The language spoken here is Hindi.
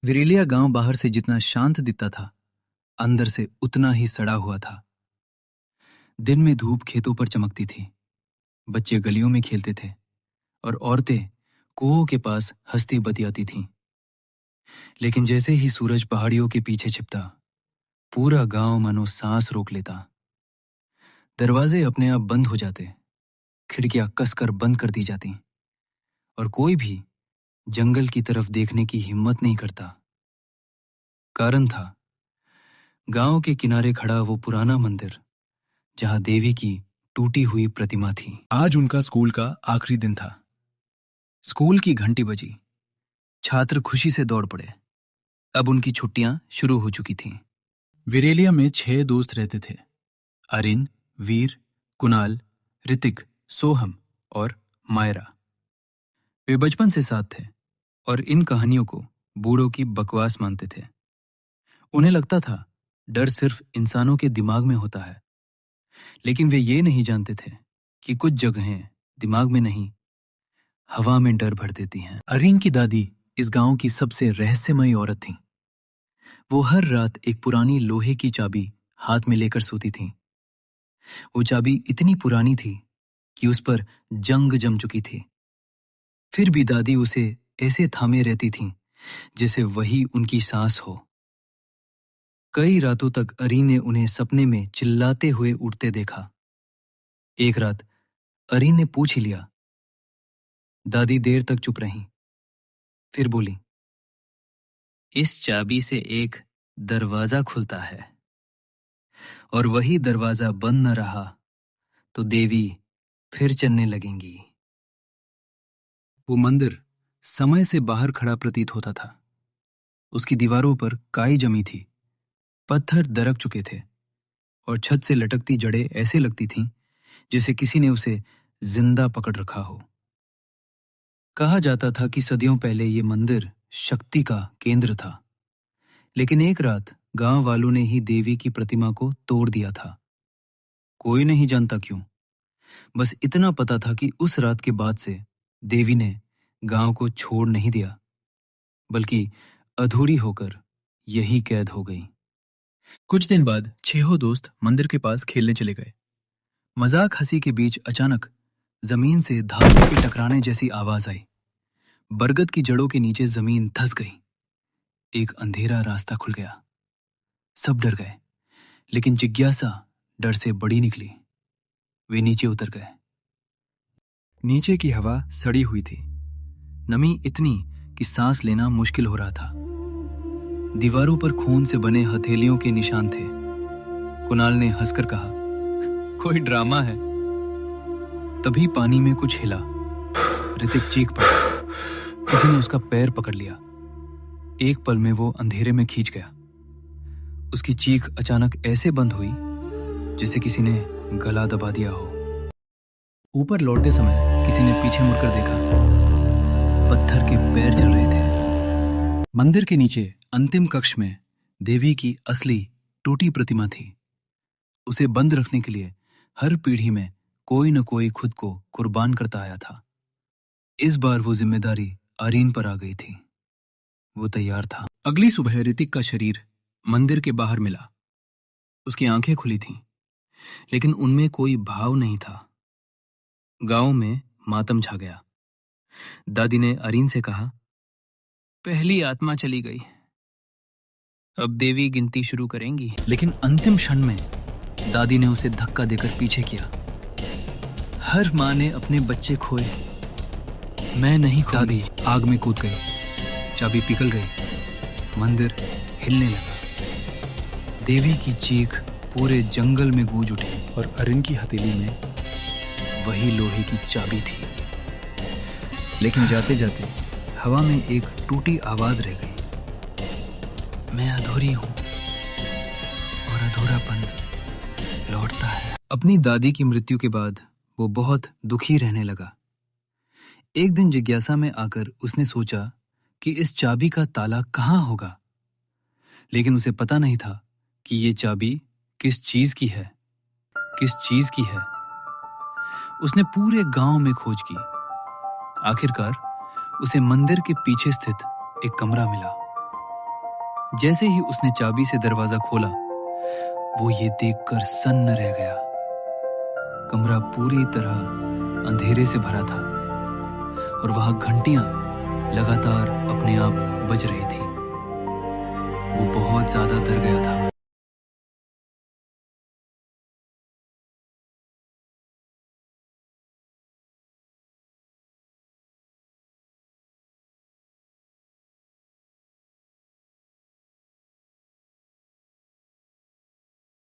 विरेलिया गांव बाहर से जितना शांत दिखता था, अंदर से उतना ही सड़ा हुआ था। दिन में धूप खेतों पर चमकती थी, बच्चे गलियों में खेलते थे और औरतें कुओं के पास हंसती बतियाती थीं। लेकिन जैसे ही सूरज पहाड़ियों के पीछे छिपता, पूरा गांव मानो सांस रोक लेता। दरवाजे अपने आप बंद हो जाते, खिड़कियां कसकर बंद कर दी जाती और कोई भी जंगल की तरफ देखने की हिम्मत नहीं करता। कारण था, गांव के किनारे खड़ा वो पुराना मंदिर जहां देवी की टूटी हुई प्रतिमा थी। आज उनका स्कूल का आखिरी दिन था। स्कूल की घंटी बजी, छात्र खुशी से दौड़ पड़े। अब उनकी छुट्टियां शुरू हो चुकी थीं। विरेलिया में 6 दोस्त रहते थे: अरिन, वीर, कुणाल, ऋतिक, सोहम और मायरा। वे बचपन से साथ थे और इन कहानियों को बूढ़ों की बकवास मानते थे। उन्हें लगता था डर सिर्फ इंसानों के दिमाग में होता है, लेकिन वे ये नहीं जानते थे कि कुछ जगहें दिमाग में नहीं, हवा में डर भर देती हैं। अरीन की दादी इस गांव की सबसे रहस्यमयी औरत थीं। वो हर रात एक पुरानी लोहे की चाबी हाथ में लेकर सोती थीं। वो चाबी इतनी पुरानी थी कि उस पर जंग जम चुकी थी। फिर भी दादी उसे ऐसे थामे रहती थीं जैसे वही उनकी सांस हो। कई रातों तक अरीन ने उन्हें सपने में चिल्लाते हुए उठते देखा। एक रात अरीन ने पूछ ही लिया। दादी देर तक चुप रहीं, फिर बोली, इस चाबी से एक दरवाजा खुलता है और वही दरवाजा बंद न रहा तो देवी फिर चलने लगेंगी। वो मंदिर समय से बाहर खड़ा प्रतीत होता था। उसकी दीवारों पर काई जमी थी, पत्थर दरक चुके थे और छत से लटकती जड़ें ऐसे लगती थीं जैसे किसी ने उसे जिंदा पकड़ रखा हो। कहा जाता था कि सदियों पहले ये मंदिर शक्ति का केंद्र था, लेकिन एक रात गांव वालों ने ही देवी की प्रतिमा को तोड़ दिया था। कोई नहीं जानता क्यों, बस इतना पता था कि उस रात के बाद से देवी ने गांव को छोड़ नहीं दिया, बल्कि अधूरी होकर यही कैद हो गई। कुछ दिन बाद 6 दोस्त मंदिर के पास खेलने चले गए। मजाक हंसी के बीच अचानक जमीन से धातु के टकराने जैसी आवाज आई। बरगद की जड़ों के नीचे जमीन धंस गई। एक अंधेरा रास्ता खुल गया। सब डर गए, लेकिन जिज्ञासा डर से बड़ी निकली। वे नीचे उतर गए। नीचे की हवा सड़ी हुई थी, नमी इतनी कि सांस लेना मुश्किल हो रहा था। दीवारों पर खून से बने हथेलियों के निशान थे। कुणाल ने हंसकर कहा, कोई ड्रामा है। तभी पानी में कुछ हिला। ऋतिक चीख पड़ा। किसी ने उसका पैर पकड़ लिया। एक पल में वो अंधेरे में खींच गया। उसकी चीख अचानक ऐसे बंद हुई जैसे किसी ने गला दबा दिया हो। ऊपर लौटते समय किसी ने पीछे मुड़कर देखा। पत्थर के पैर जल रहे थे। मंदिर के नीचे अंतिम कक्ष में देवी की असली टूटी प्रतिमा थी। उसे बंद रखने के लिए हर पीढ़ी में कोई न कोई खुद को कुर्बान करता आया था। इस बार वो जिम्मेदारी अरीन पर आ गई थी। वो तैयार था। अगली सुबह ऋतिक का शरीर मंदिर के बाहर मिला। उसकी आंखें खुली थीं, लेकिन उनमें कोई भाव नहीं था। गांव में मातम छा गया। दादी ने अरीन से कहा, पहली आत्मा चली गई, अब देवी गिनती शुरू करेंगी। लेकिन अंतिम क्षण में दादी ने उसे धक्का देकर पीछे किया। हर माँ ने अपने बच्चे खोए, मैं नहीं खोई। दादी आग में कूद गई। चाबी पिघल गई। मंदिर हिलने लगा। देवी की चीख पूरे जंगल में गूंज उठी और अरिन की हथेली में वही लोहे की चाबी थी। लेकिन जाते जाते हवा में एक टूटी आवाज रह गई, मैं अधूरी हूं और अधूरापन लौटता है। अपनी दादी की मृत्यु के बाद वो बहुत दुखी रहने लगा। एक दिन जिज्ञासा में आकर उसने सोचा कि इस चाबी का ताला कहाँ होगा, लेकिन उसे पता नहीं था कि ये चाबी किस चीज की है। उसने पूरे गांव में खोज की। आखिरकार उसे मंदिर के पीछे स्थित एक कमरा मिला। जैसे ही उसने चाबी से दरवाजा खोला, वो ये देखकर सन्न रह गया। कमरा पूरी तरह अंधेरे से भरा था और वहां घंटियां लगातार अपने आप बज रही थी। वो बहुत ज्यादा डर गया था।